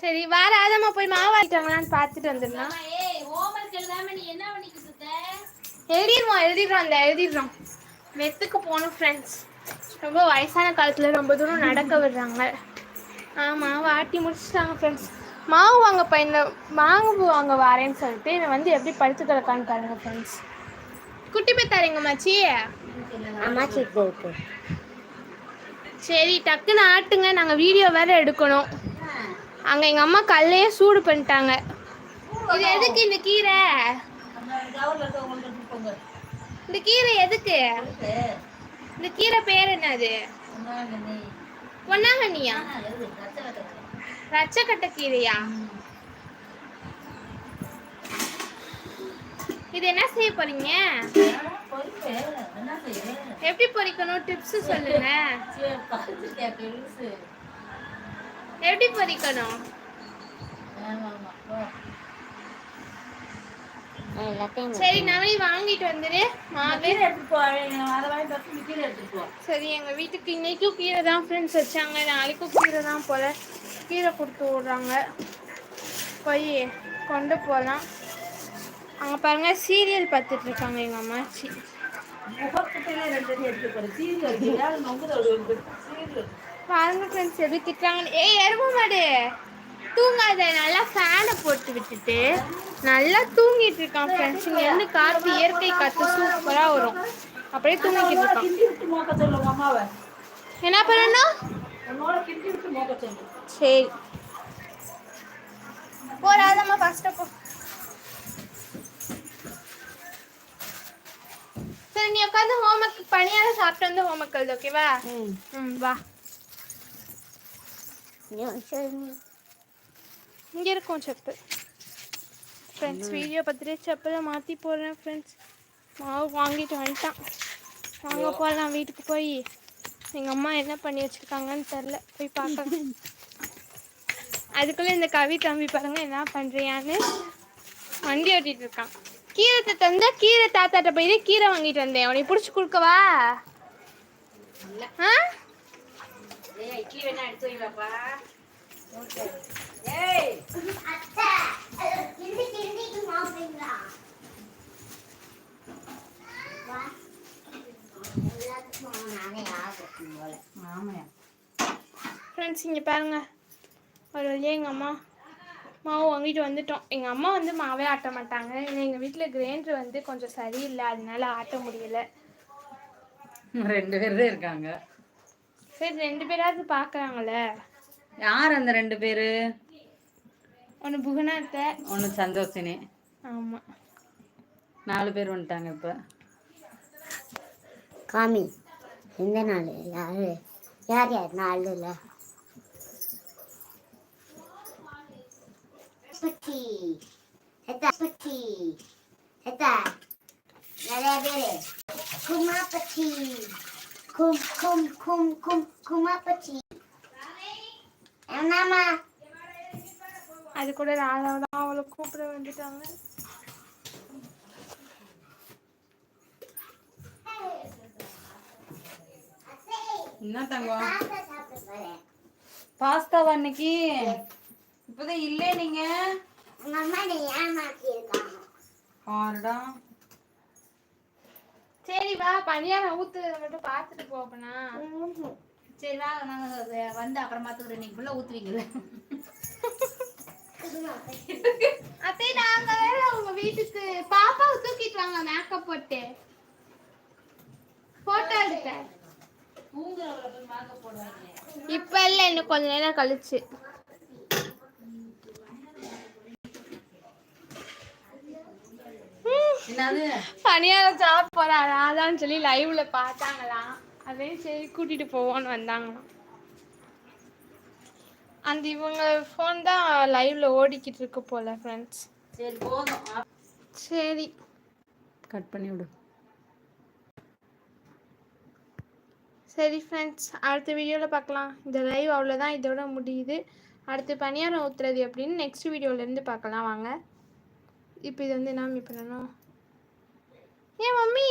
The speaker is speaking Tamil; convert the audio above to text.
சரி வேற ஆதமா போய் மாவாட்டிட்டாங்களான்னு பார்த்துட்டு வந்துடலாம். எழுதிடுறோம் எழுதிடுறோம். மெத்துக்கு போகணும் ஃப்ரெண்ட்ஸ். ரொம்ப வயசான காலத்தில் ரொம்ப தூரம் நடக்க விடுறாங்க. ஆமாம் வாட்டி முடிச்சுட்டாங்க ஃப்ரெண்ட்ஸ். மாவு வாங்க பையனில் மாவு வாங்க வரேன்னு சொல்லிட்டு என்னை வந்து எப்படி படுத்து கிடக்கான்னு பாருங்க ஃப்ரெண்ட்ஸ். குட்டி பேத்தாருங்க மாச்சி. சரி டக்குன்னு ஆட்டுங்க, நாங்கள் வீடியோ வேறு எடுக்கணும். அங்கே எங்கள் அம்மா கல்லையே சூடு பண்ணிட்டாங்க. இது எதுக்கு இந்த கீரை? இந்த கீரை எதுக்கு? இந்த கீரை பேர் என்னது? பொன்னாங்கண்ணியா? ரச்சக்கட்டை கீரையா? இது என்ன செய்ய போறீங்க? எப்படி பொரிக்கணும் டிப்ஸ் சொல்லுங்க. எப்படி பொரிக்கணும்? சரி நவனி வாங்கிட்டு வந்துரு. சரி எங்க வீட்டுக்கு இன்னைக்கும் கீரை தான் ஃப்ரெண்ட்ஸ் வச்சாங்க. நாளைக்கும் கீரை தான் போல. கீரை கொடுத்து விடுறாங்க, போய் கொண்டு போகலாம். அங்கே பாருங்க சீரியல் பார்த்துட்டு இருக்காங்க எங்கள் அம்மாச்சி. பாருங்க ஃப்ரெண்ட்ஸ் எப்படி திட்டுறாங்க. ஏய் எருமை மாடு தூங்காத, நல்லா ஃபேனை போட்டு விட்டுட்டு நல்லா தூங்கிட்டு இருக்கான் ஃப்ரெண்ட்ஸ். இங்கே இருந்து காற்று இயற்கை காற்று சூப்பராக வரும். அப்படியே தூங்கிக்கிட்டு இருக்கான். என்ன பண்ணணும்? சரி போடாதம்மா ஃபர்ஸ்ட் போ. சரி நீ உட்காந்து ஹோம்ஒர்க் பணியார சாப்பிட்டு வந்து ஹோம்ஒர்க் எழுது. ஓகேவா? வா. இங்கே இருக்கும் செப்பு ஃப்ரெண்ட்ஸ். வீடியோ பார்த்துட்டு செப்பலை மாற்றி போடுறேன் ஃப்ரெண்ட்ஸ். மாவு வாங்கிட்டு வந்துட்டான். வாங்க போகலாம் வீட்டுக்கு. போய் எங்கள் அம்மா என்ன பண்ணி வச்சுருக்காங்கன்னு தெரில, போய் பார்க்கலாம். அதுக்குள்ளே இந்த கவி தம்பி பாருங்க என்ன பண்ணுறியான்னு வண்டி ஓட்டிகிட்டு இருக்கான். கீரை தந்தா கீரை தாத்தாட்ட போய் கீரை வாங்கிட்டு வந்தேன். உனக்கு பிடிச்சி கொடுக்கவா? ஆ இட்லி வேணா எடுத்து வைங்கப்பா. ஃப்ரெண்ட்ஸ் இங்கே பாருங்க, ஒரு வழியாக எங்கள் அம்மா மாவு வாங்கிட்டு வந்துட்டோம். எங்கள் அம்மா வந்து மாவே ஆட்ட மாட்டாங்க. ஏன்னா எங்கள் வீட்டில் கிரைண்டர் வந்து கொஞ்சம் சரியில்லை, அதனால ஆட்ட முடியல. 2 பேர் தான் இருக்காங்க. சரி 2 பேராவது பார்க்குறாங்கள. யார் அந்த 2 பேர்? ஒன்று புகனாத்த, ஒன்று சந்தோஷினி. ஆமாம் 4 பேர் வந்துட்டாங்க. இப்போ காமி எந்த நாள்? யார் யார் 4 இல்லை? பச்சி எத்தா பச்சி எத்தா நிறைய பேர் குமா பச்சி கும் கும் கும் கும் குமா பச்சி என்னம்மா? அது கூட ராதாவோட அவளை கூப்பிட வேண்டிட்டாங்க. என்ன தங்கம் பாஸ்தாவா இன்னைக்கு? இப்போதான் இல்லை. நீங்க உங்க அம்மா ஏமாத்தி இருக்காங்க பாருடா. சரி வா பணியாரம் ஊத்துறத மட்டும் பார்த்துட்டு போப்பனா. சரி வா, நாங்கள் வந்து அப்புறமா தூக்குறேன். இன்னைக்கு ஃபுல்லாக ஊற்றுவீங்கல்ல. அத்தை நாங்க வேற உங்க வீட்டுக்கு பாப்பாவை தூக்கிட்டு வாங்க மேக்கப் போட்டு போட்டோ எடுக்க. இப்ப இல்ல, இன்னும் கொஞ்ச நேரம் கழிச்சு. பணியாரம் சாப்பிட போறாரு அதான் சொல்லி லைவ்ல பார்த்தாங்களாம். அதே சரி கூட்டிட்டு போவோன்னு வந்தாங்களாம். அந்த இவங்க ஃபோன் தான் லைவ்ல ஓடிக்கிட்டு இருக்கு போல ஃப்ரெண்ட்ஸ். சரி போதும். சரி கட் பண்ணி விடு. சரி ஃப்ரெண்ட்ஸ், அடுத்த வீடியோவில் பார்க்கலாம். இந்த லைவ் அவ்வளோதான், இதோட முடியுது. அடுத்து பணியாரம் ஊற்றுறது அப்படின்னு நெக்ஸ்ட் வீடியோலேருந்து பார்க்கலாம் வாங்க. இப்போ இது வந்து என்ன பண்ணணும்? ஏன் மம்மி